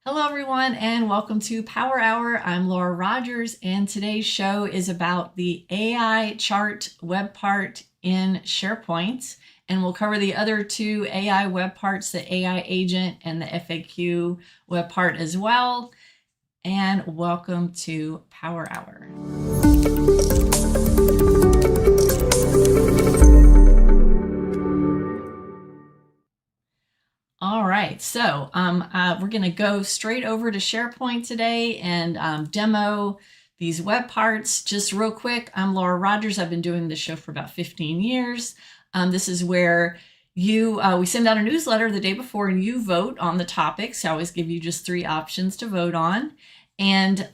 Hello, everyone, and welcome to Power Hour. I'm Laura Rogers, and today's show is about the AI chart web part in SharePoint. And we'll cover the other two AI web parts, the AI agent and the FAQ web part as well. And welcome to Power Hour. All right, so we're going to go straight over to SharePoint today and demo these web parts. Just real quick, I'm Laura Rogers. I've been doing this show for about 15 years. This is where we send out a newsletter the day before and you vote on the topics. I always give you just 3 options to vote on. And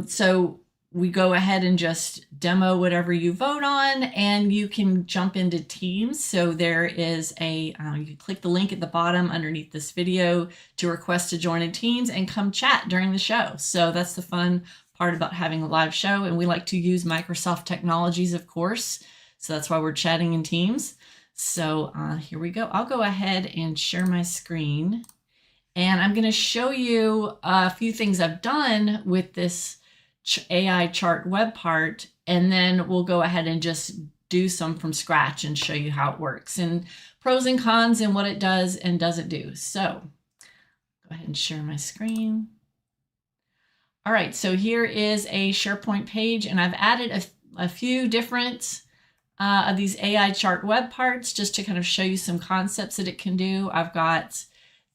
so we go ahead and just demo whatever you vote on, and you can jump into Teams. So there is you can click the link at the bottom underneath this video to request to join in Teams and come chat during the show. So that's the fun part about having a live show. And we like to use Microsoft technologies, of course. So that's why we're chatting in Teams. So here we go. I'll go ahead and share my screen. And I'm going to show you a few things I've done with this AI chart web part, and then we'll go ahead and just do some from scratch and show you how it works and pros and cons and what it does and doesn't do. So go ahead and share my screen. All right, so here is a SharePoint page, and I've added a few different of these AI chart web parts just to kind of show you some concepts that it can do. I've got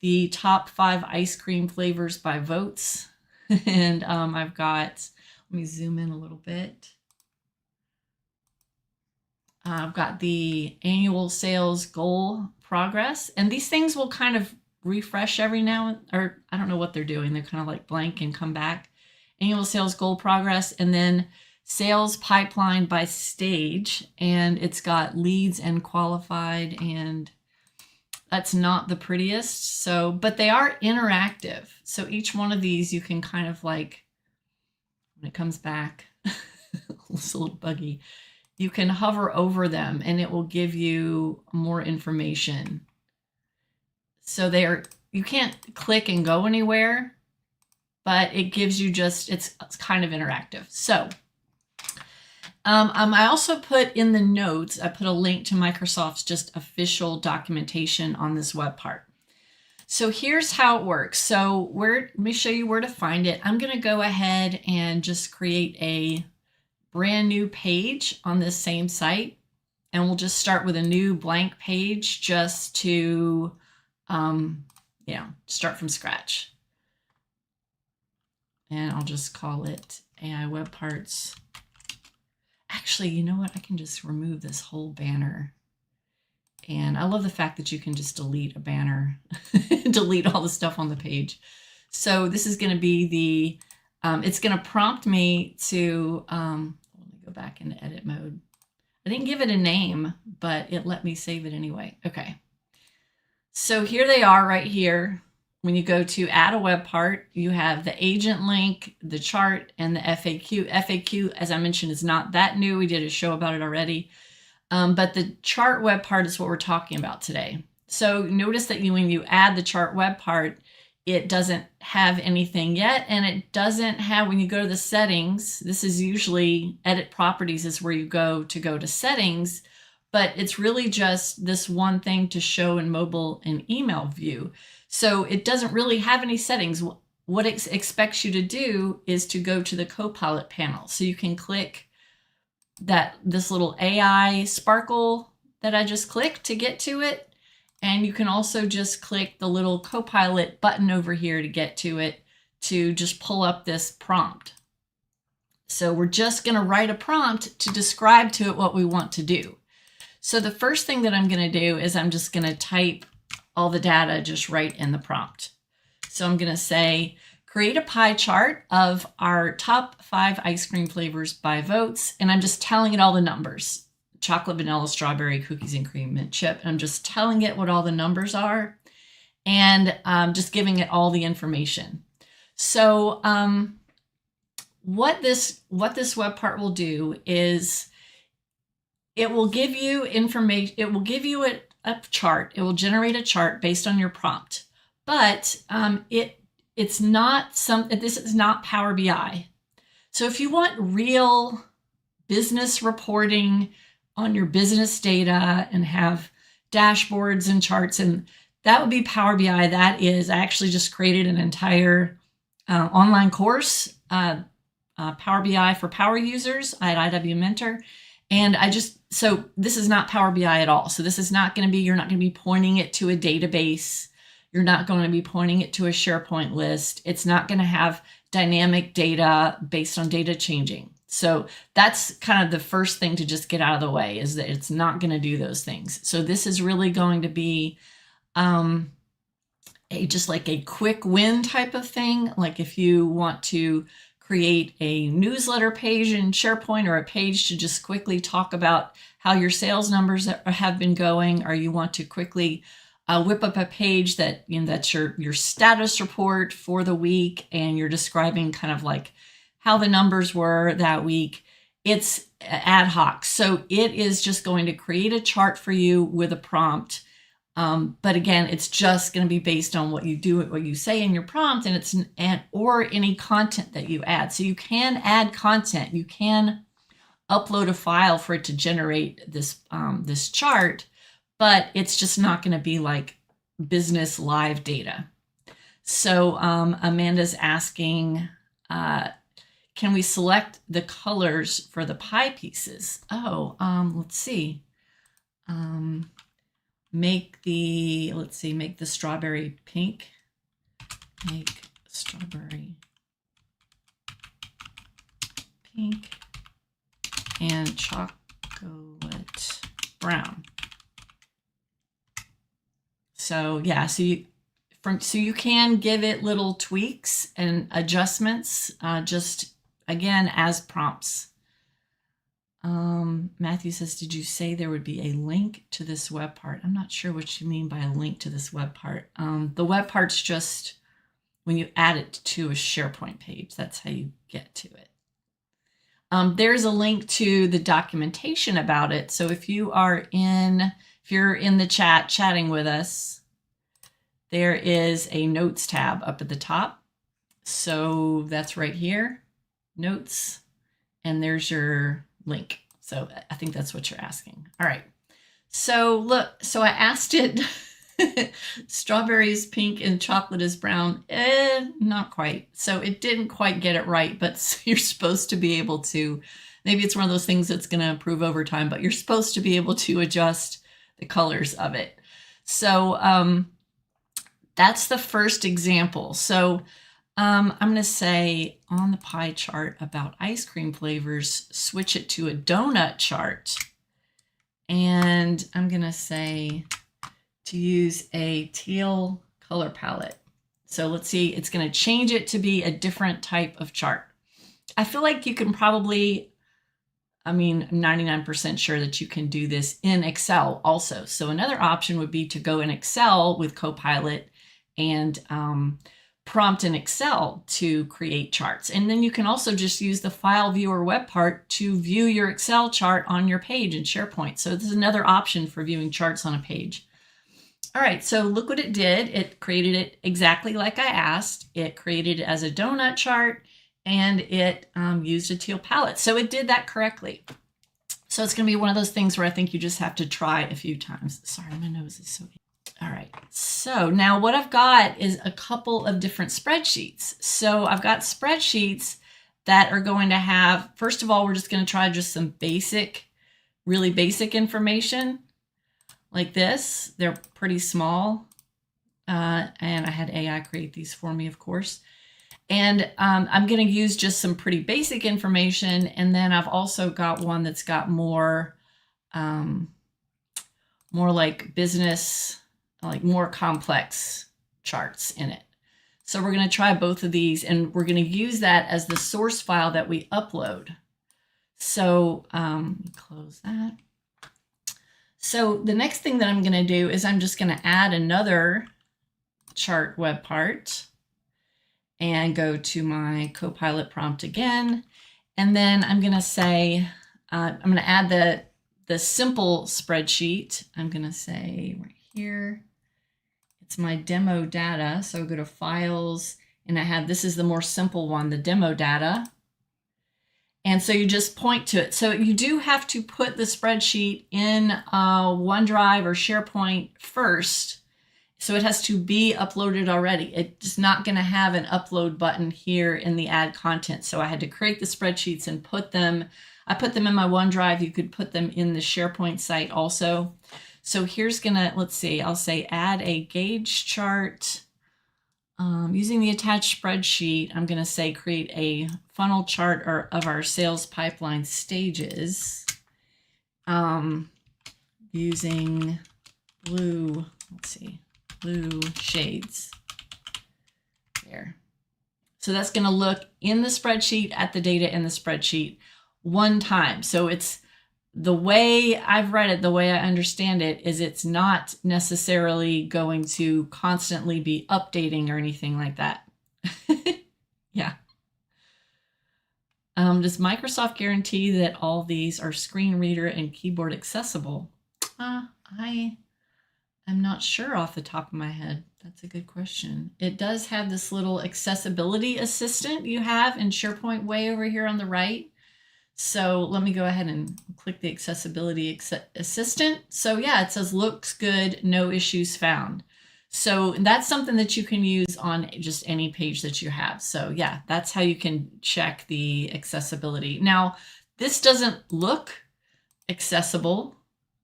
the top 5 ice cream flavors by votes, and I've got, let me zoom in a little bit. I've got the annual sales goal progress, and these things will kind of refresh every now, or I don't know what they're doing. They're kind of like blank and come back. Annual sales goal progress, and then sales pipeline by stage, and it's got leads and qualified, and that's not the prettiest. So, but they are interactive. So each one of these you can kind of like, when it comes back, it's a little buggy, you can hover over them and it will give you more information. So you can't click and go anywhere, but it gives you just, it's kind of interactive. So I also put in the notes, I put a link to Microsoft's just official documentation on this web part. So here's how it works. So let me show you where to find it. I'm going to go ahead and just create a brand new page on this same site. And we'll just start with a new blank page just to, start from scratch. And I'll just call it AI Web Parts. Actually, you know what? I can just remove this whole banner. And I love the fact that you can just delete a banner, delete all the stuff on the page. So this is going to be it's going to prompt me to, let me go back into edit mode. I didn't give it a name, but it let me save it anyway. Okay. So here they are right here. When you go to add a web part, you have the agent link, the chart, and the FAQ. FAQ, as I mentioned, is not that new. We did a show about it already. But the chart web part is what we're talking about today. So notice that when you add the chart web part, it doesn't have anything yet. And it doesn't have, when you go to the settings, this is usually edit properties is where you go to settings. But it's really just this one thing to show in mobile and email view. So it doesn't really have any settings. What it expects you to do is to go to the Copilot panel. So you can click this little AI sparkle that I just clicked to get to it. And you can also just click the little Copilot button over here to get to it to just pull up this prompt. So we're just going to write a prompt to describe to it what we want to do. So the first thing that I'm going to do is I'm just going to type all the data just right in the prompt. So I'm going to say, create a pie chart of our top 5 ice cream flavors by votes. And I'm just telling it all the numbers: chocolate, vanilla, strawberry, cookies and cream, mint chip. And I'm just telling it what all the numbers are and just giving it all the information. So what this web part will do is it will give you information. It will give you a chart. It will generate a chart based on your prompt, but it it's not this is not Power BI. So if you want real business reporting on your business data and have dashboards and charts, and that would be Power BI. That is, I actually just created an entire online course, Power BI for power users at IW Mentor. And so this is not Power BI at all. So this is not going to be, you're not going to be pointing it to a database. You're not going to be pointing it to a SharePoint list. It's not going to have dynamic data based on data changing. So that's kind of the first thing to just get out of the way, is that it's not going to do those things. So this is really going to be just like a quick win type of thing. Like if you want to create a newsletter page in SharePoint, or a page to just quickly talk about how your sales numbers have been going, or you want to quickly whip up a page that, that's your status report for the week, and you're describing kind of like how the numbers were that week. It's ad hoc. So it is just going to create a chart for you with a prompt. But again, it's just going to be based on what you do, what you say in your prompt, or any content that you add. So you can add content. You can upload a file for it to generate this chart, but it's just not going to be like business live data. So Amanda's asking, can we select the colors for the pie pieces? Oh, let's see. Make the strawberry pink. Make strawberry pink and chocolate brown. So yeah, so you can give it little tweaks and adjustments, just again as prompts. Matthew says, did you say there would be a link to this web part? I'm not sure what you mean by a link to this web part. The web part's just when you add it to a SharePoint page. That's how you get to it. There's a link to the documentation about it. So if you're in the chat chatting with us, there is a notes tab up at the top. So that's right here, notes, and there's your link. So I think that's what you're asking. All right. So look, so I asked it, strawberry is pink and chocolate is brown. Not quite. So it didn't quite get it right, but you're supposed to be able to, maybe it's one of those things that's going to improve over time, but you're supposed to be able to adjust the colors of it. So that's the first example. So I'm going to say on the pie chart about ice cream flavors, switch it to a donut chart. And I'm going to say to use a teal color palette. So let's see, it's going to change it to be a different type of chart. I feel like you can probably, I'm 99% sure that you can do this in Excel also. So another option would be to go in Excel with Copilot and prompt in Excel to create charts. And then you can also just use the file viewer web part to view your Excel chart on your page in SharePoint. So this is another option for viewing charts on a page. All right, so look what it did. It created it exactly like I asked. It created it as a donut chart, and it used a teal palette. So it did that correctly. So it's going to be one of those things where I think you just have to try a few times. Sorry, my nose is so itchy. All right, so now what I've got is a couple of different spreadsheets. So I've got spreadsheets that are going to have, first of all, we're just going to try just some really basic information like this. They're pretty small. And I had AI create these for me, of course. And I'm going to use just some pretty basic information. And then I've also got one that's got more like business, like more complex charts in it. So we're going to try both of these, and we're going to use that as the source file that we upload. So close that. So the next thing that I'm going to do is I'm just going to add another chart web part and go to my Copilot prompt again. And then I'm going to say, I'm going to add the simple spreadsheet. I'm going to say right here, it's my demo data. So go to Files And I have, this is the more simple one, the demo data. And so you just point to it. So you do have to put the spreadsheet in OneDrive or SharePoint first. So it has to be uploaded already. It's not going to have an upload button here in the add content. So I had to create the spreadsheets and put them, I put them in my OneDrive. You could put them in the SharePoint site also. So here's gonna, let's see, I'll say add a gauge chart. Using the attached spreadsheet, I'm gonna say create a funnel chart of our sales pipeline stages using blue, let's see, blue shades there. So that's gonna look in the spreadsheet at the data in the spreadsheet one time. So it's, the way I've read it, the way I understand it, is it's not necessarily going to constantly be updating or anything like that. Yeah. Does Microsoft guarantee that all these are screen reader and keyboard accessible? I am not sure off the top of my head. That's a good question. It does have this little accessibility assistant you have in SharePoint way over here on the right. So let me go ahead and click the accessibility assistant. So yeah, it says looks good, no issues found. So that's something that you can use on just any page that you have. So yeah, that's how you can check the accessibility. Now, this doesn't look accessible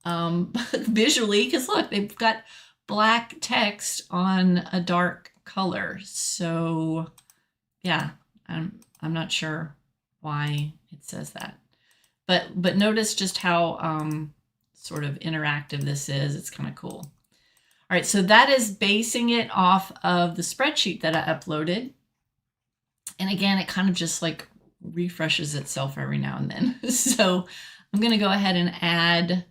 visually, because look, they've got black text on a dark color. So yeah, I'm not sure why it says that, but notice just how sort of interactive this is. It's kind of cool. All right, so that is basing it off of the spreadsheet that I uploaded. And again, it kind of just like refreshes itself every now and then. So I'm going to go ahead and add,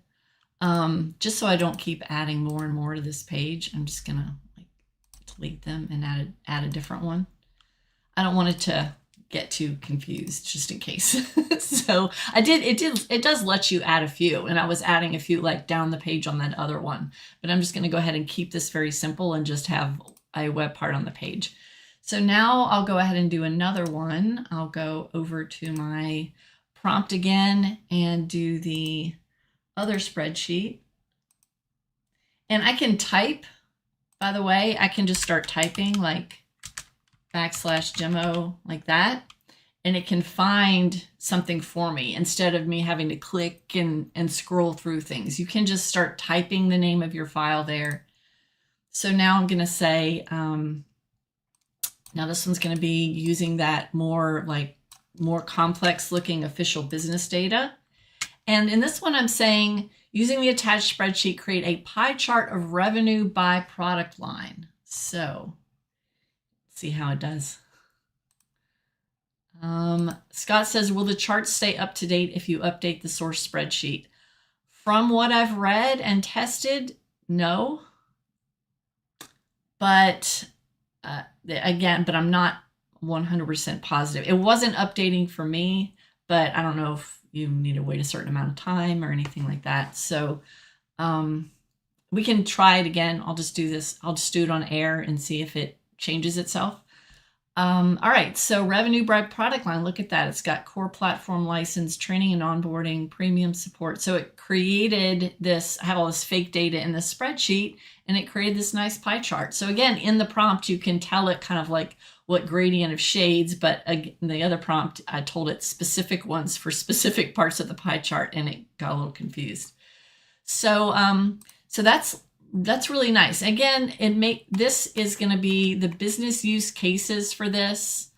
just so I don't keep adding more and more to this page, I'm just going to like delete them and add a different one. I don't want it to get too confused, just in case. So it does let you add a few, and I was adding a few like down the page on that other one, but I'm just going to go ahead and keep this very simple and just have a web part on the page. So now I'll go ahead and do another one. I'll go over to my prompt again and do the other spreadsheet, and I can type, by the way. I can just start typing like /demo like that, and it can find something for me instead of me having to click and scroll through things. You can just start typing the name of your file there. So now I'm going to say, now this one's going to be using that more complex looking official business data. And in this one, I'm saying, using the attached spreadsheet, create a pie chart of revenue by product line. So see how it does. Scott says, will the chart stay up to date if you update the source spreadsheet? From what I've read and tested, no. But again, but I'm not 100% positive. It wasn't updating for me, but I don't know if you need to wait a certain amount of time or anything like that. So we can try it again. I'll just do this. I'll just do it on air and see if it changes itself. All right, so revenue by product line, look at that. It's got core platform license, training and onboarding, premium support. So it created this, I have all this fake data in the spreadsheet, and it created this nice pie chart. So again, in the prompt, you can tell it kind of like what gradient of shades, but in the other prompt, I told it specific ones for specific parts of the pie chart, and it got a little confused. So, so that's really nice. Again, this is going to be the business use cases for this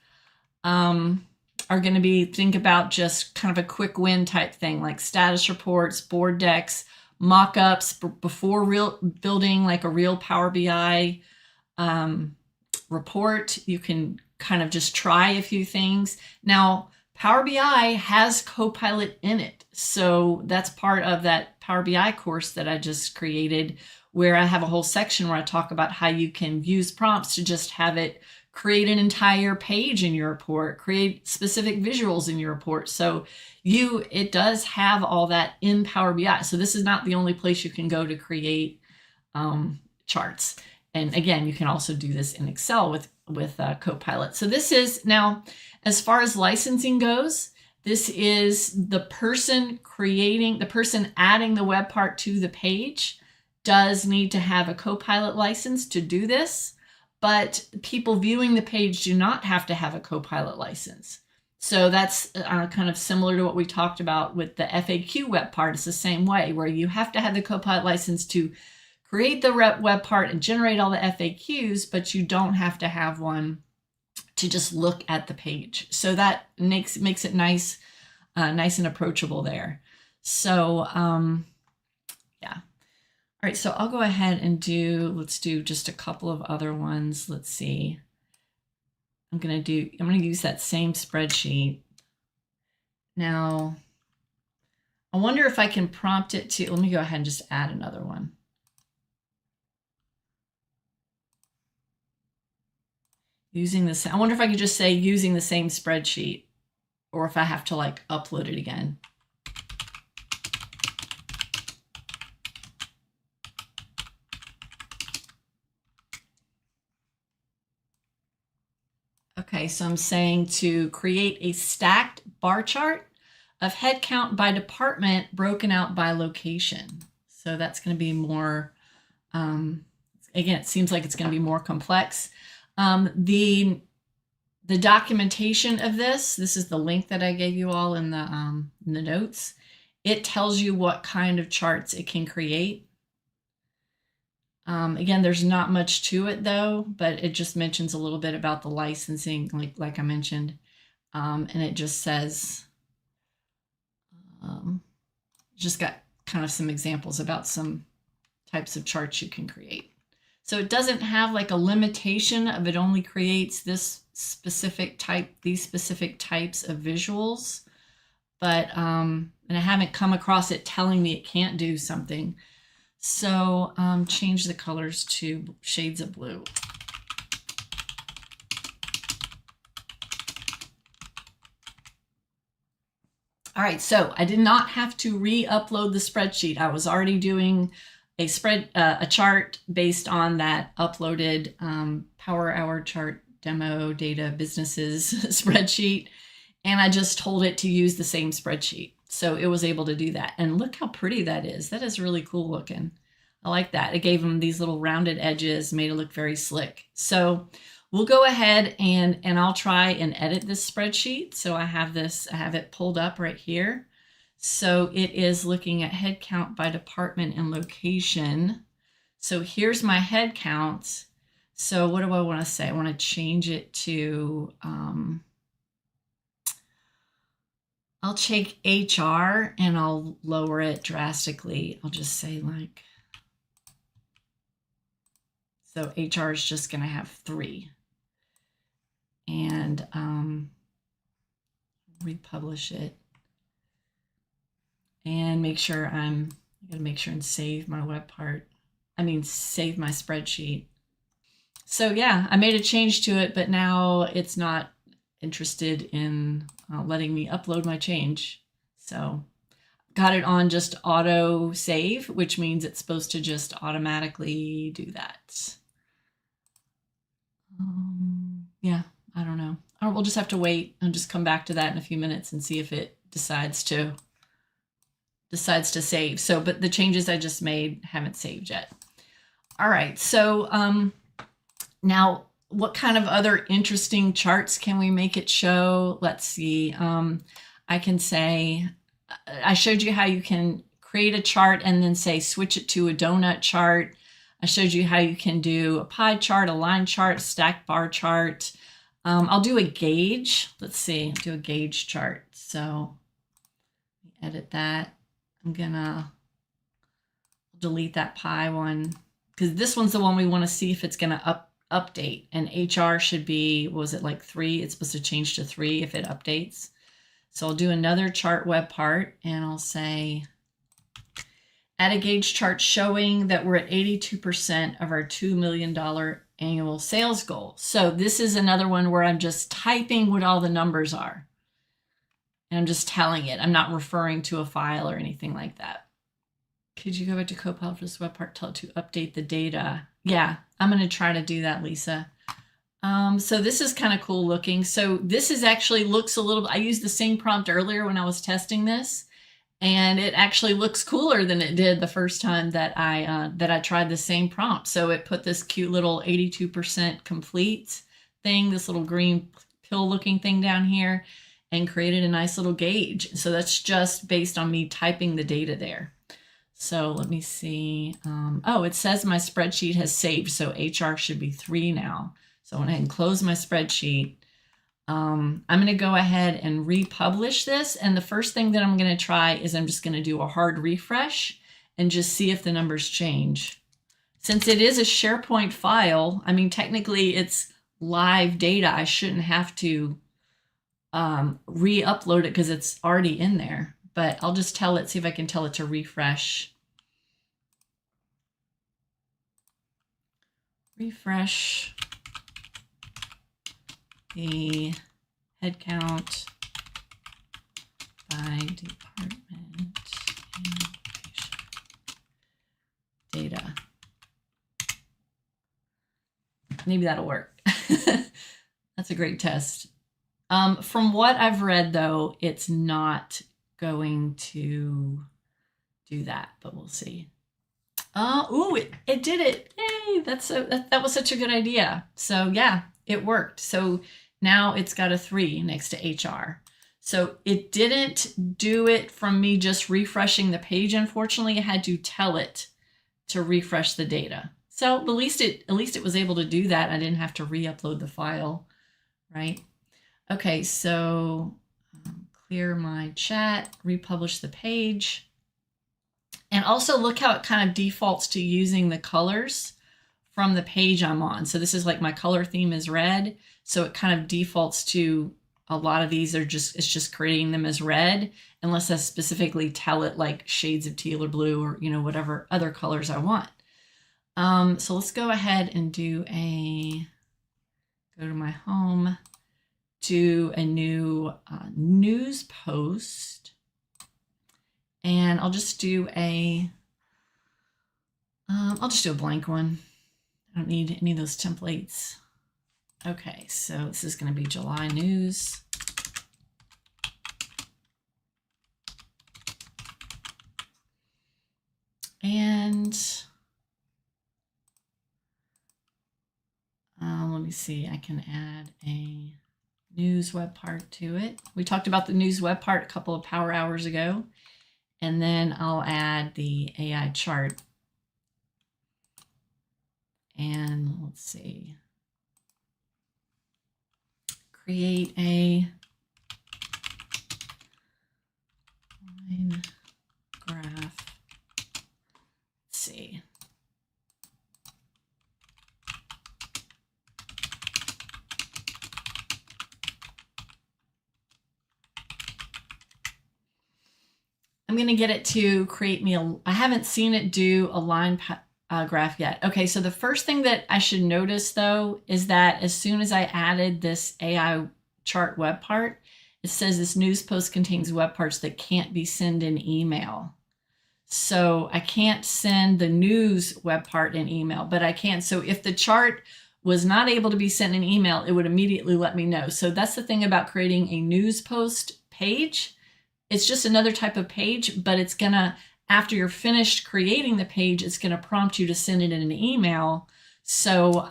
are going to be, think about just kind of a quick win type thing, like status reports, board decks, mock-ups before building like a real Power BI report. You can kind of just try a few things. Now, Power BI has Copilot in it. So that's part of that Power BI course that I just created, where I have a whole section where I talk about how you can use prompts to just have it create an entire page in your report, create specific visuals in your report. So it does have all that in Power BI. So this is not the only place you can go to create charts. And again, you can also do this in Excel with Copilot. So this is now, as far as licensing goes, this is the person adding the web part to the page does need to have a Copilot license to do this, but people viewing the page do not have to have a Copilot license. So that's kind of similar to what we talked about with the FAQ web part. It's the same way, where you have to have the Copilot license to create the web part and generate all the FAQs, but you don't have to have one to just look at the page. So that makes it nice and approachable there. So yeah. All right, so I'll go ahead and let's do just a couple of other ones. Let's see. I'm going to use that same spreadsheet. Now, I wonder if I can prompt it to, let me go ahead and just add another one. Using this, I wonder if I could just say using the same spreadsheet, or if I have to like upload it again. Okay, so I'm saying to create a stacked bar chart of headcount by department broken out by location. So that's going to be more, again, it seems like it's going to be more complex. The documentation of this is the link that I gave you all in the notes. It tells you what kind of charts it can create. Again, there's not much to it though, but it just mentions a little bit about the licensing, like I mentioned. And it just says, just got kind of some examples about some types of charts you can create. So it doesn't have like a limitation of it only creates this specific type, these specific types of visuals, but and I haven't come across it telling me it can't do something. So change the colors to shades of blue. All right, so I did not have to re-upload the spreadsheet. I was already doing a chart based on that uploaded Power Hour chart demo data businesses spreadsheet, and I just told it to use the same spreadsheet. So it was able to do that. And look how pretty that is. That is really cool looking. I like that. It gave them these little rounded edges, made it look very slick. So we'll go ahead and I'll try and edit this spreadsheet. So I have it pulled up right here. So it is looking at head count by department and location. So here's my head count. So what do I want to say? I want to change it to, I'll take HR and I'll lower it drastically. I'll just say like, so HR is just going to have 3. And republish it. And make sure I gotta make sure and save my web part. Save my spreadsheet. So yeah, I made a change to it, but now it's not interested in letting me upload my change. So got it on just auto save, which means it's supposed to just automatically do that. Yeah, I don't know. We'll just have to wait and just come back to that in a few minutes and see if it decides to save. So, but the changes I just made haven't saved yet. All right, so now what kind of other interesting charts can we make it show? Let's see. I can say, I showed you how you can create a chart and then say switch it to a donut chart. I showed you how you can do a pie chart, a line chart, stacked bar chart. I'll do a gauge. Let's see, do a gauge chart. So edit that. I'm gonna delete that pie one because this one's the one we want to see if it's gonna update. And HR should be, what was it, like 3? It's supposed to change to 3 if it updates. So I'll do another chart web part and I'll say add a gauge chart showing that we're at 82% of our $2 million annual sales goal. So this is another one where I'm just typing what all the numbers are. And I'm just telling it. I'm not referring to a file or anything like that. Could you go back to Copilot for this web part, tell it to update the data? Yeah, I'm going to try to do that, Lisa. So this is kind of cool looking. So this is actually looks a little, I used the same prompt earlier when I was testing this, and it actually looks cooler than it did the first time that I tried the same prompt. So it put this cute little 82% complete thing, this little green pill looking thing down here, and created a nice little gauge. So that's just based on me typing the data there. So let me see. Oh, it says my spreadsheet has saved, so HR should be 3 now. So I went ahead and close my spreadsheet. I'm going to go ahead and republish this. And the first thing that I'm going to try is I'm just going to do a hard refresh and just see if the numbers change. Since it is a SharePoint file, I mean, technically it's live data. I shouldn't have to re-upload it because it's already in there. But I'll just tell it, see if I can tell it to refresh. Refresh the head count by department and data. Maybe that'll work. That's a great test. From what I've read, though, it's not going to do that, but we'll see. Ooh, it did it. Yay, that was such a good idea. So yeah, it worked. So now it's got a 3 next to HR. So it didn't do it from me just refreshing the page. Unfortunately, I had to tell it to refresh the data. So at least it was able to do that. I didn't have to re-upload the file, right? Okay, so clear my chat, republish the page. And also look how it kind of defaults to using the colors from the page I'm on. So this is like my color theme is red. So it kind of defaults to a lot of these it's just creating them as red, unless I specifically tell it like shades of teal or blue or, you know, whatever other colors I want. So let's go ahead and go to my home, do a new news post. And I'll just do a blank one. I don't need any of those templates. Okay, so this is going to be July news. And let me see, I can add a news web part to it. We talked about the news web part a couple of power hours ago. And then I'll add the AI chart. And let's see, create a line graph. Let's see. I'm going to get it to create me I haven't seen it do a line graph yet. Okay, so the first thing that I should notice though is that as soon as I added this AI chart web part, it says this news post contains web parts that can't be sent in email. So I can't send the news web part in email, but I can. So if the chart was not able to be sent in email, it would immediately let me know. So that's the thing about creating a news post page. It's just another type of page, but it's gonna, after you're finished creating the page, it's gonna prompt you to send it in an email. So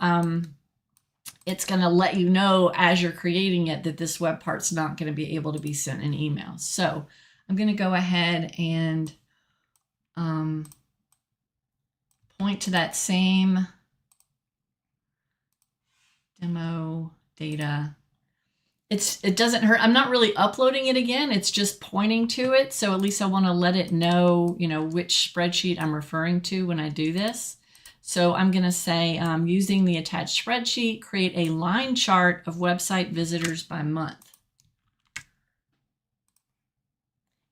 it's gonna let you know as you're creating it that this web part's not gonna be able to be sent in email. So I'm gonna go ahead and point to that same demo data. It doesn't hurt. I'm not really uploading it again. It's just pointing to it. So at least I want to let it know, you know, which spreadsheet I'm referring to when I do this. So I'm going to say, using the attached spreadsheet, create a line chart of website visitors by month.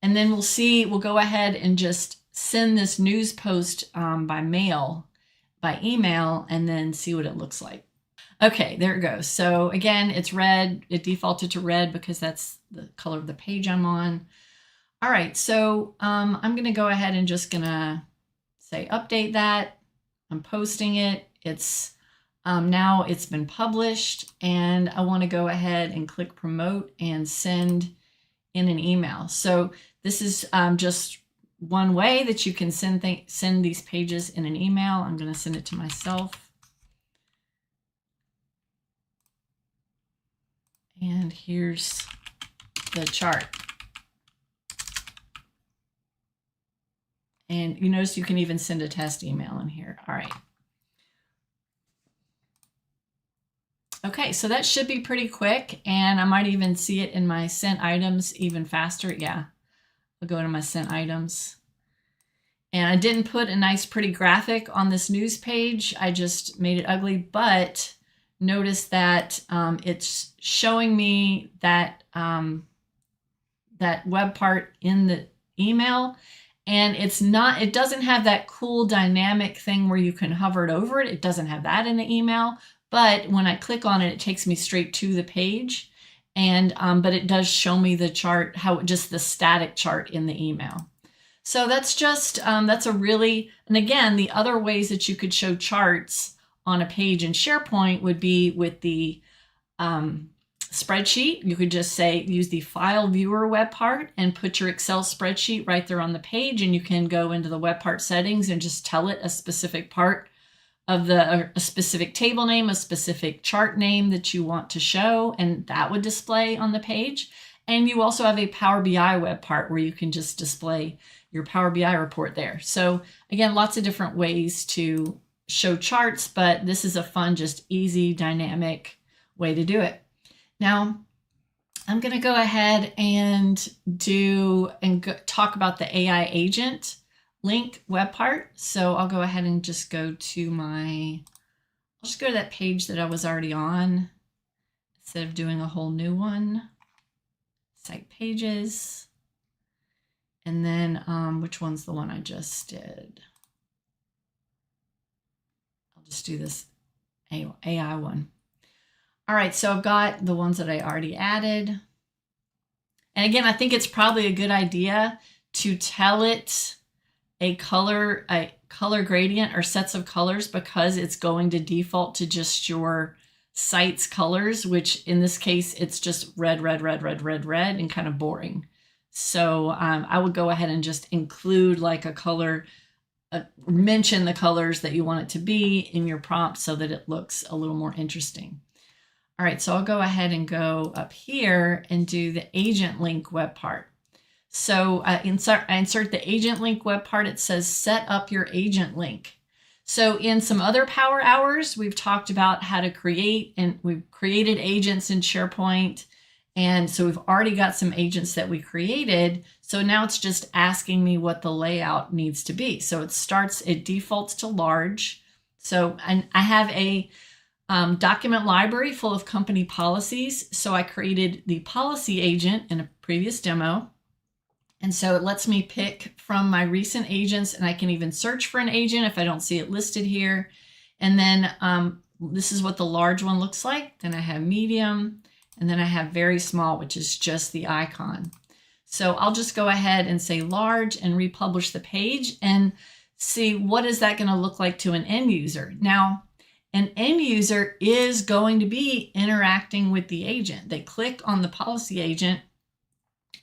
And then we'll go ahead and just send this news post by email, and then see what it looks like. Okay, there it goes. So again, it's red. It defaulted to red because that's the color of the page I'm on. All right, so I'm going to go ahead and just going to say update that. I'm posting it. It's now it's been published, and I want to go ahead and click promote and send in an email. So this is just one way that you can send these pages in an email. I'm going to send it to myself. And here's the chart. And you notice you can even send a test email in here. All right. Okay, so that should be pretty quick, and I might even see it in my sent items even faster. Yeah, I'll go to my sent items. And I didn't put a nice pretty graphic on this news page. I just made it ugly, but notice that it's showing me that, that web part in the email. And it doesn't have that cool dynamic thing where you can hover it over it. It doesn't have that in the email. But when I click on it, it takes me straight to the page. And but it does show me the chart, just the static chart in the email. So that's just, that's a really, and again, the other ways that you could show charts on a page in SharePoint would be with the spreadsheet. You could just say, use the file viewer web part and put your Excel spreadsheet right there on the page, and you can go into the web part settings and just tell it a specific part of a specific table name, a specific chart name that you want to show, and that would display on the page. And you also have a Power BI web part where you can just display your Power BI report there. So again, lots of different ways to show charts, but this is a fun, just easy, dynamic way to do it. Now, I'm going to go ahead and talk about the AI agent link web part. So I'll go ahead and just go to I'll just go to that page that I was already on instead of doing a whole new one. Site pages. And then which one's the one I just did? I'll just do this AI one. All right, so I've got the ones that I already added. And again, I think it's probably a good idea to tell it a color gradient or sets of colors, because it's going to default to just your site's colors, which in this case, it's just red, red, red, red, red, red, and kind of boring. So I would go ahead and just include like a color, mention the colors that you want it to be in your prompt so that it looks a little more interesting. All right, so I'll go ahead and go up here and do the agent link web part. So I insert the agent link web part. It says set up your agent link. So in some other Power Hours, we've talked about how to create, and we've created agents in SharePoint. And so we've already got some agents that we created. So now it's just asking me what the layout needs to be. So it defaults to large. So I have a document library full of company policies. So I created the policy agent in a previous demo. And so it lets me pick from my recent agents, and I can even search for an agent if I don't see it listed here. And then this is what the large one looks like. Then I have medium, and then I have very small, which is just the icon. So I'll just go ahead and say large and republish the page and see what is that going to look like to an end user. Now, an end user is going to be interacting with the agent. They click on the policy agent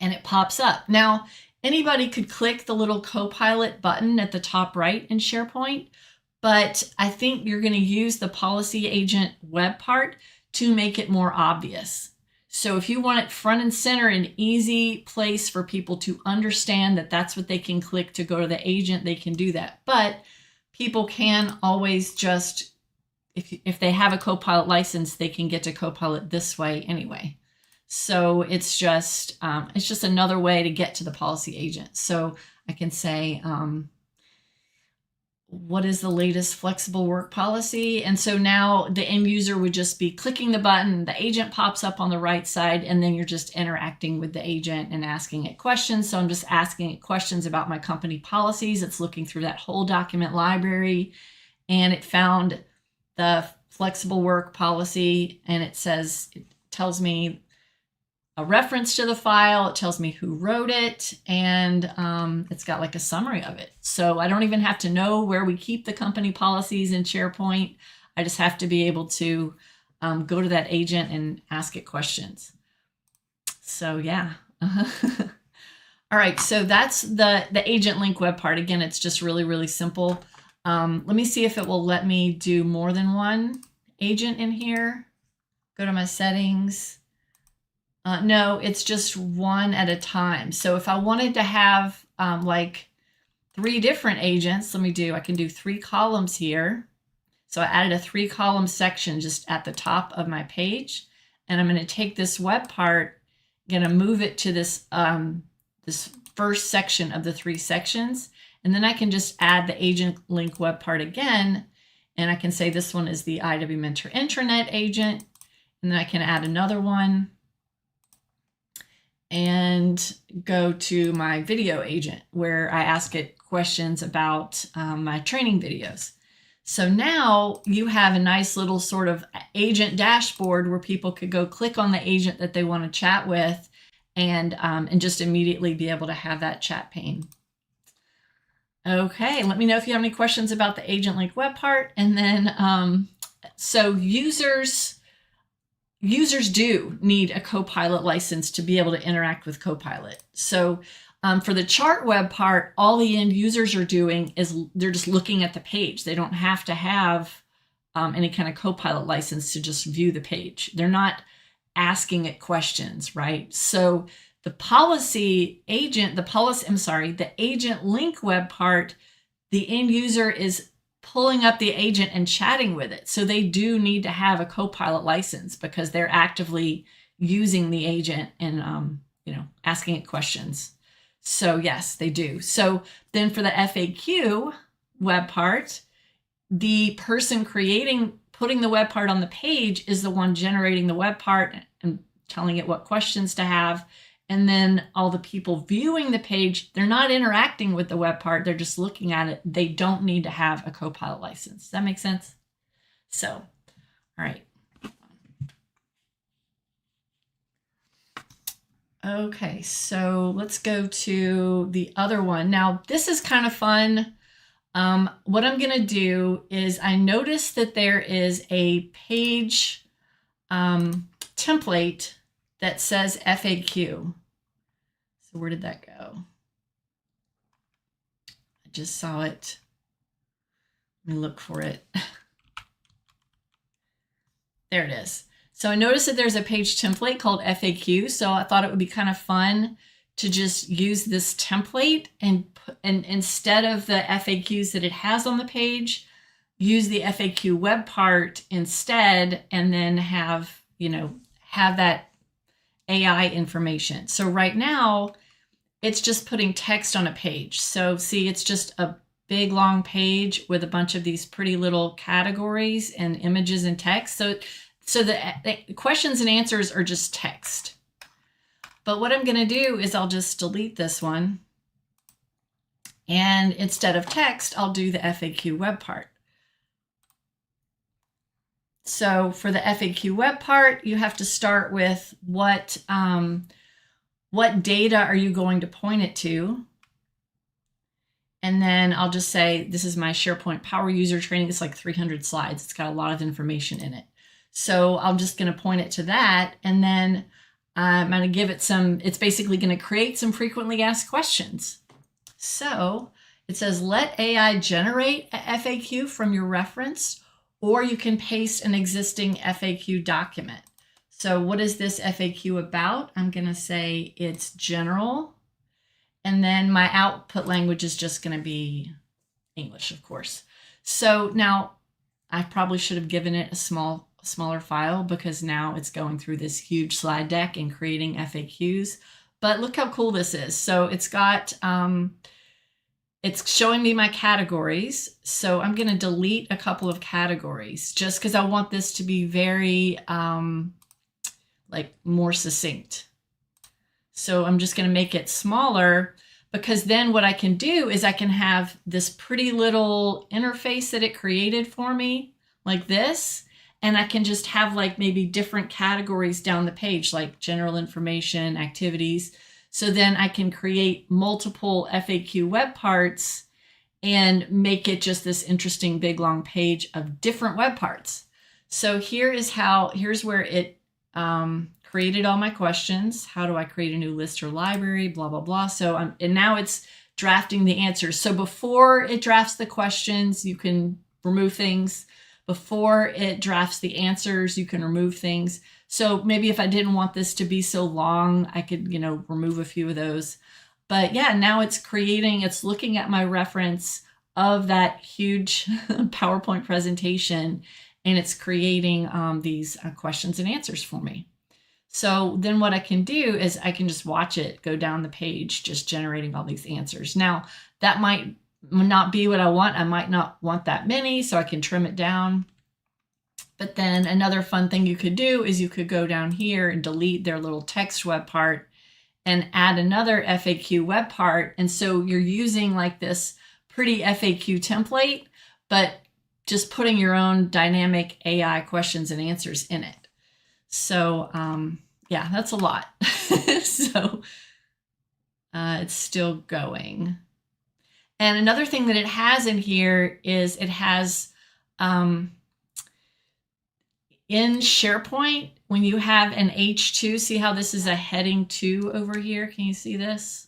and it pops up. Now, anybody could click the little Copilot button at the top right in SharePoint, but I think you're going to use the policy agent web part to make it more obvious. So if you want it front and center, an easy place for people to understand that that's what they can click to go to the agent, they can do that. But people can always just, if they have a Copilot license, they can get to Copilot this way anyway. So it's just another way to get to the policy agent. So I can say, what is the latest flexible work policy? And so now the end user would just be clicking the button, the agent pops up on the right side, and then you're just interacting with the agent and asking it questions. So I'm just asking it questions about my company policies. It's looking through that whole document library, and it found the flexible work policy, and it tells me a reference to the file. It tells me who wrote it, and it's got like a summary of it. So I don't even have to know where we keep the company policies in SharePoint. I just have to be able to go to that agent and ask it questions. So yeah. All right, so that's the agent link web part. Again, it's just really, really simple. Let me see if it will let me do more than one agent in here. Go to my settings. No, it's just one at a time. So if I wanted to have like 3 different agents, I can do 3 columns here. So I added a 3-column section just at the top of my page. And I'm going to take this web part, going to move it to this, this first section of the 3 sections. And then I can just add the agent link web part again. And I can say this one is the IW Mentor intranet agent. And then I can add another one and go to my video agent where I ask it questions about my training videos. So now you have a nice little sort of agent dashboard where people could go click on the agent that they want to chat with and just immediately be able to have that chat pane. Okay, let me know if you have any questions about the agent link web part. And then, so users do need a Copilot license to be able to interact with Copilot. So for the chart web part, all the end users are doing is they're just looking at the page. They don't have to have any kind of Copilot license to just view the page. They're not asking it questions, right? So the the agent link web part, the end user is pulling up the agent and chatting with it. So they do need to have a Copilot license because they're actively using the agent and asking it questions. So yes, they do. So then for the FAQ web part, the person putting the web part on the page is the one generating the web part and telling it what questions to have. And then all the people viewing the page, they're not interacting with the web part. They're just looking at it. They don't need to have a Copilot license. Does that make sense? So, all right. Okay, so let's go to the other one. Now, this is kind of fun. What I'm going to do is I noticed that there is a page template that says FAQ. So where did that go? I just saw it. Let me look for it. There it is. So I noticed that there's a page template called FAQ. So I thought it would be kind of fun to just use this template and instead of the FAQs that it has on the page, use the FAQ web part instead, and then have that AI information. So right now, it's just putting text on a page. So see, it's just a big long page with a bunch of these pretty little categories and images and text. So the questions and answers are just text. But what I'm going to do is I'll just delete this one. And instead of text, I'll do the FAQ web part. So for the FAQ web part, you have to start with what data are you going to point it to? And then I'll just say, this is my SharePoint Power User Training. It's like 300 slides. It's got a lot of information in it. So I'm just going to point it to that. And then I'm going to give it it's basically going to create some frequently asked questions. So it says, let AI generate a FAQ from your reference, or you can paste an existing FAQ document. So what is this FAQ about? I'm going to say it's general. And then my output language is just going to be English, of course. So now I probably should have given it a smaller file because now it's going through this huge slide deck and creating FAQs. But look how cool this is. So it's got, it's showing me my categories. So I'm going to delete a couple of categories just because I want this to be very, like more succinct. So I'm just going to make it smaller because then what I can do is I can have this pretty little interface that it created for me like this. and I can just have like maybe different categories down the page, like general information, activities. So then I can create multiple FAQ web parts and make it just this interesting big long page of different web parts. So here's where it created all my questions. How do I create a new list or library? Blah, blah, blah. So and now it's drafting the answers. So before it drafts the questions, you can remove things. Before it drafts the answers, you can remove things. So maybe if I didn't want this to be so long, I could, remove a few of those. But yeah, now it's looking at my reference of that huge PowerPoint presentation, and it's creating these questions and answers for me. So then what I can do is I can just watch it go down the page, just generating all these answers. Now, that might not be what I want. I might not want that many, so I can trim it down. But then another fun thing you could do is you could go down here and delete their little text web part and add another FAQ web part. And so you're using like this pretty FAQ template, but just putting your own dynamic AI questions and answers in it. So yeah, that's a lot. So it's still going. And another thing that it has in here is it has in SharePoint, when you have an H2, see how this is a heading 2 over here? Can you see this?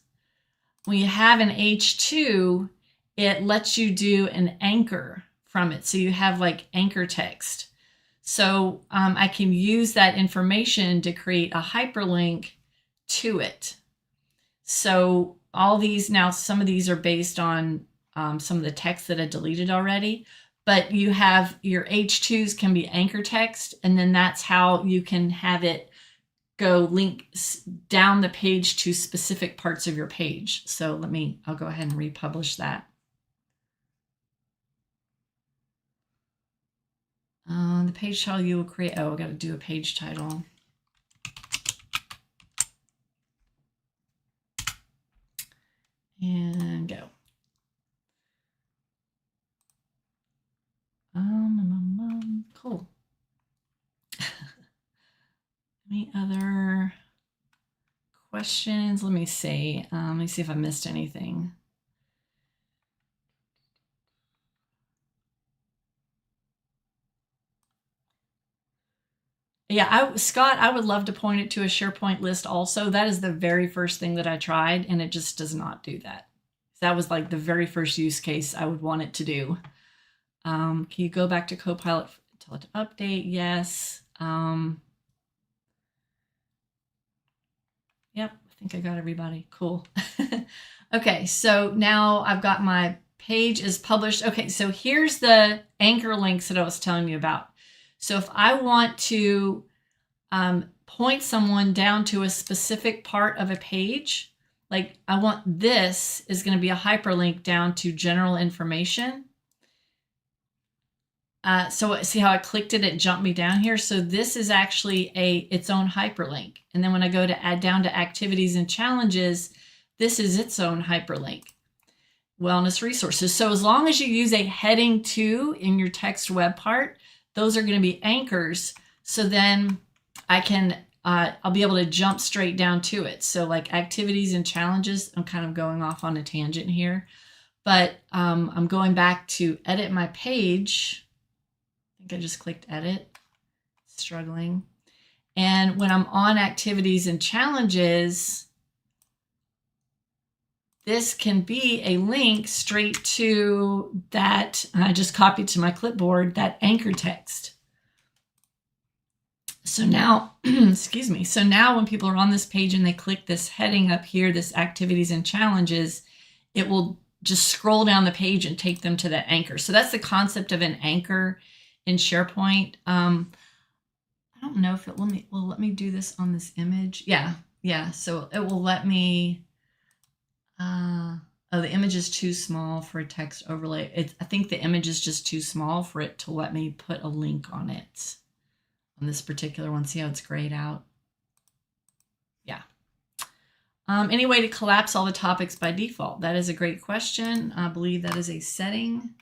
When you have an H2, it lets you do an anchor from it. So you have like anchor text. So I can use that information to create a hyperlink to it. So all these now, some of these are based on some of the text that I deleted already, but you have your H2s can be anchor text, and then that's how you can have it go link down the page to specific parts of your page. So I'll go ahead and republish that. The page title you will create. Oh, I got to do a page title. And go. Cool. Any other questions? Let me see. Let me see if I missed anything. Yeah, Scott, I would love to point it to a SharePoint list also. That is the very first thing that I tried, and it just does not do that. That was like the very first use case I would want it to do. Can you go back to Copilot, tell it to update? Yes. Yep, I think I got everybody. Cool. Okay, so now I've got my page is published. Okay, so here's the anchor links that I was telling you about. So if I want to point someone down to a specific part of a page, like I want this is going to be a hyperlink down to general information. So see how I clicked it, it jumped me down here. So this is actually its own hyperlink. And then when I go to add down to activities and challenges, this is its own hyperlink. Wellness resources. So as long as you use a heading 2 in your text web part, those are going to be anchors. So then I can, I'll be able to jump straight down to it. So like activities and challenges, I'm kind of going off on a tangent here, but I'm going back to edit my page. I think I just clicked edit, struggling. And when I'm on activities and challenges, this can be a link straight to that. I just copied to my clipboard that anchor text. So now, excuse me. So now when people are on this page and they click this heading up here, this activities and challenges, it will just scroll down the page and take them to that anchor. So that's the concept of an anchor in SharePoint. I don't know if it will let me do this on this image. Yeah. So it will let me. Oh, the image is too small for a text overlay. I think the image is just too small for it to let me put a link on it. On this particular one, see how it's grayed out? Yeah. Any way to collapse all the topics by default? That is a great question. I believe that is a setting.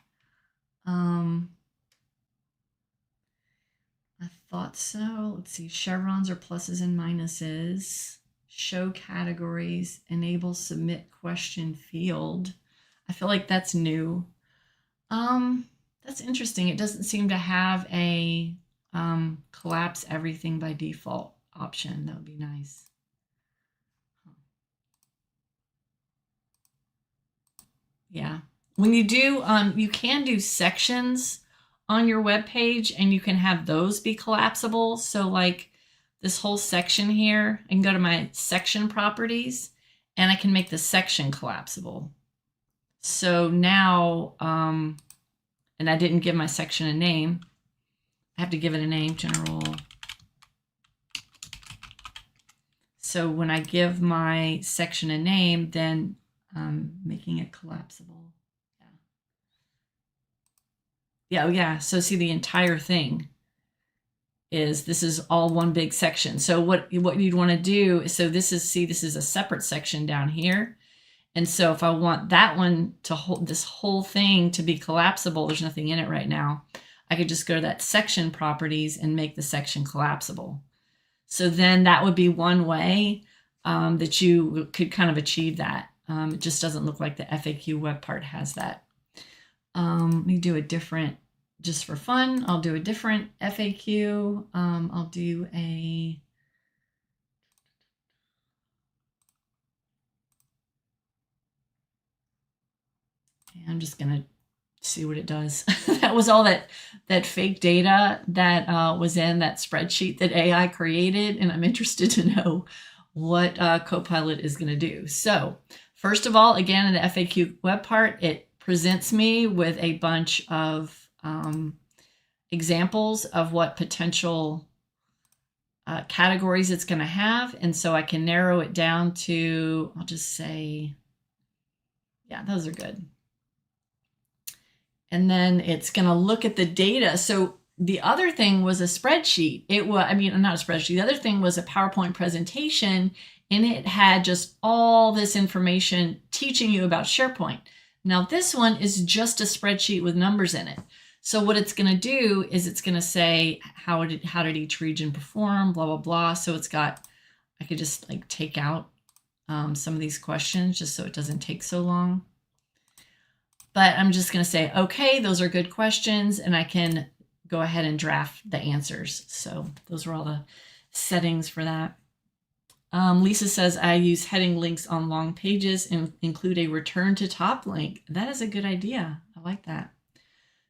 thought so. Let's see. Chevrons are pluses and minuses. Show categories. Enable submit question field. I feel like that's new. That's interesting. It doesn't seem to have a collapse everything by default option. That would be nice. Yeah. When you do, you can do sections on your web page and you can have those be collapsible. So like this whole section here, I can go to my section properties and I can make the section collapsible. So now, and I didn't give my section a name. I have to give it a name, general. So when I give my section a name, then I'm making it collapsible. Yeah. So see, the entire thing is, this is all one big section. So what you'd want to do is, so this is a separate section down here. And so if I want that one to hold this whole thing to be collapsible, there's nothing in it right now. I could just go to that section properties and make the section collapsible. So then that would be one way that you could kind of achieve that. It just doesn't look like the FAQ web part has that. Let me do a different, just for fun, I'll do a different FAQ. I'll do a, I'm just going to see what it does. That was all that fake data that was in that spreadsheet that AI created. And I'm interested to know what Copilot is going to do. So first of all, again, in the FAQ web part, it presents me with a bunch of examples of what potential categories it's going to have. And so I can narrow it down to, I'll just say, yeah, those are good. And then it's going to look at the data. So the other thing was a spreadsheet. It was, I mean, not a spreadsheet. The other thing was a PowerPoint presentation, and it had just all this information teaching you about SharePoint. Now this one is just a spreadsheet with numbers in it. So what it's going to do is it's going to say, how did each region perform, blah, blah, blah. So it's got, I could just like take out some of these questions just so it doesn't take so long. But I'm just going to say, okay, those are good questions, and I can go ahead and draft the answers. So those are all the settings for that. Lisa says, I use heading links on long pages and include a return to top link. That is a good idea. I like that.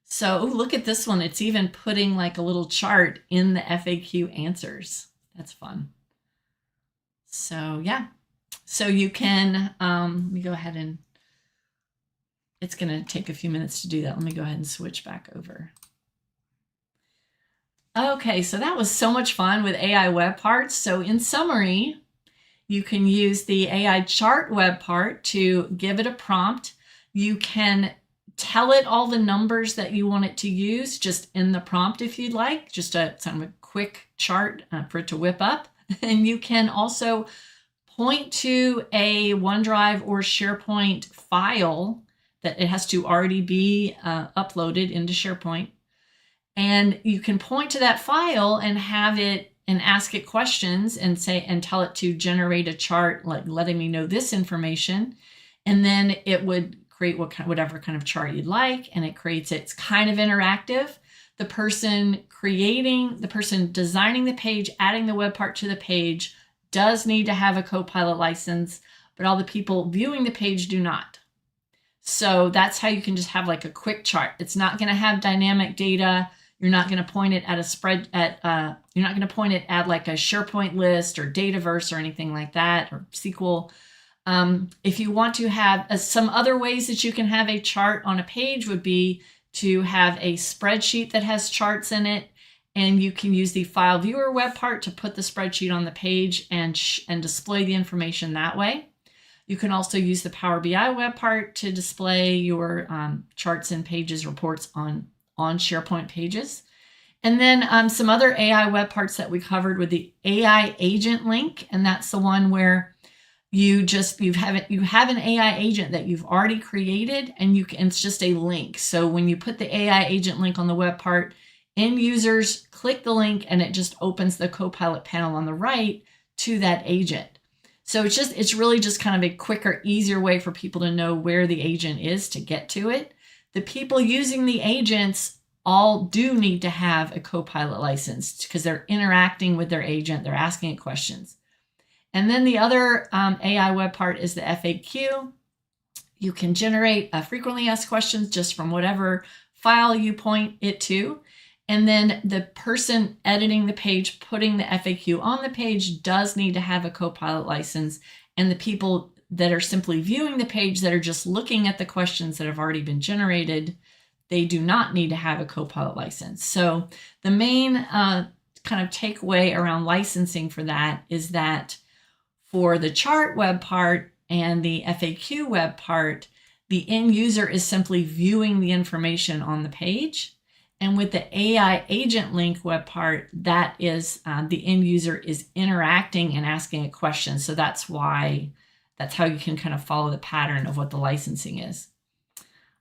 So look at this one. It's even putting like a little chart in the FAQ answers. That's fun. So yeah, so you can, let me go ahead and, it's going to take a few minutes to do that. Let me go ahead and switch back over. Okay, so that was so much fun with AI web parts. So in summary, you can use the AI chart web part to give it a prompt. You can tell it all the numbers that you want it to use just in the prompt if you'd like, just a quick chart for it to whip up. And you can also point to a OneDrive or SharePoint file that it has to already be uploaded into SharePoint. And you can point to that file and have it and ask it questions and say, and tell it to generate a chart, like letting me know this information. And then it would create whatever kind of chart you'd like. And it creates it. It's kind of interactive. The person designing the page, adding the web part to the page does need to have a Copilot license, but all the people viewing the page do not. So that's how you can just have like a quick chart. It's not going to have dynamic data. You're not going to point it at you're not going to point it at like a SharePoint list or Dataverse or anything like that, or SQL. If you want to have some other ways that you can have a chart on a page would be to have a spreadsheet that has charts in it, and you can use the file viewer web part to put the spreadsheet on the page and display the information that way. You can also use the Power BI web part to display your charts and pages reports on SharePoint pages. And then some other AI web parts that we covered with the AI agent link. And that's the one where you have an AI agent that you've already created, and it's just a link. So when you put the AI agent link on the web part, End users click the link and it just opens the Copilot panel on the right to that agent. So it's really just kind of a quicker, easier way for people to know where the agent is to get to it. The people using the agents all do need to have a Copilot license because they're interacting with their agent, they're asking it questions. And then the other AI web part is the FAQ. You can generate frequently asked questions just from whatever file you point it to. And then the person editing the page, putting the FAQ on the page does need to have a Copilot license. And the people that are simply viewing the page that are just looking at the questions that have already been generated, they do not need to have a Copilot license. So the main kind of takeaway around licensing for that is that for the chart web part and the FAQ web part, the end user is simply viewing the information on the page. And with the AI agent link web part, that is the end user is interacting and asking a question. So that's how you can kind of follow the pattern of what the licensing is.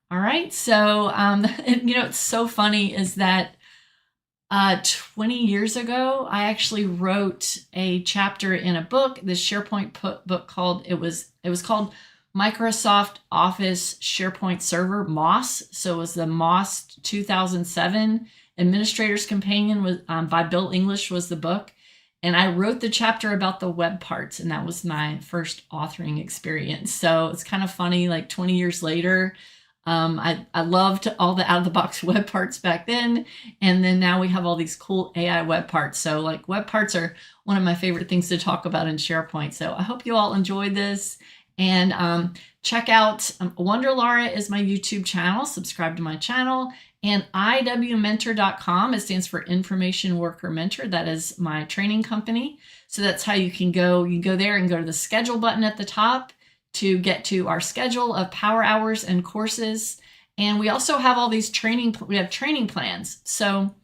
All right, so it's so funny is that 20 years ago, I actually wrote a chapter in a book, this SharePoint book called, it was called Microsoft Office SharePoint Server, MOS. So it was the MOS 2007 Administrator's Companion by Bill English was the book. And I wrote the chapter about the web parts, and that was my first authoring experience. So it's kind of funny, like 20 years later, I loved all the out-of-the-box web parts back then, and then now we have all these cool AI web parts. So like web parts are one of my favorite things to talk about in SharePoint. So I hope you all enjoyed this, and check out Wonder Laura is my YouTube channel. Subscribe to my channel, and IWmentor.com. It stands for Information Worker Mentor. That is my training company. So that's how you can go. You can go there and go to the schedule button at the top to get to our schedule of power hours and courses. And we also have all these training plans. So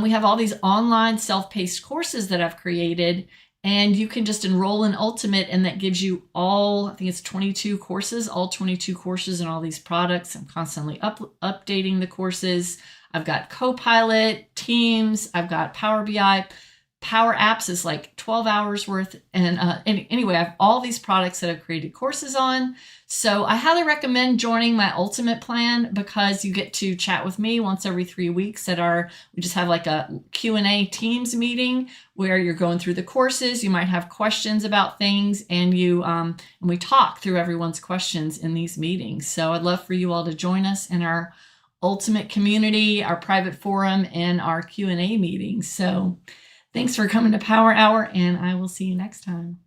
we have all these online self-paced courses that I've created, and you can just enroll in Ultimate, and that gives you all, I think it's 22 courses, all 22 courses and all these products. I'm constantly updating the courses. I've got Copilot, Teams, I've got Power BI. Power Apps is like 12 hours worth. And anyway, I have all these products that I've created courses on. So I highly recommend joining my Ultimate plan because you get to chat with me once every 3 weeks we just have like a Q&A Teams meeting where you're going through the courses. You might have questions about things, and and we talk through everyone's questions in these meetings. So I'd love for you all to join us in our Ultimate community, our private forum, and our Q&A meetings. So thanks for coming to Power Hour, and I will see you next time.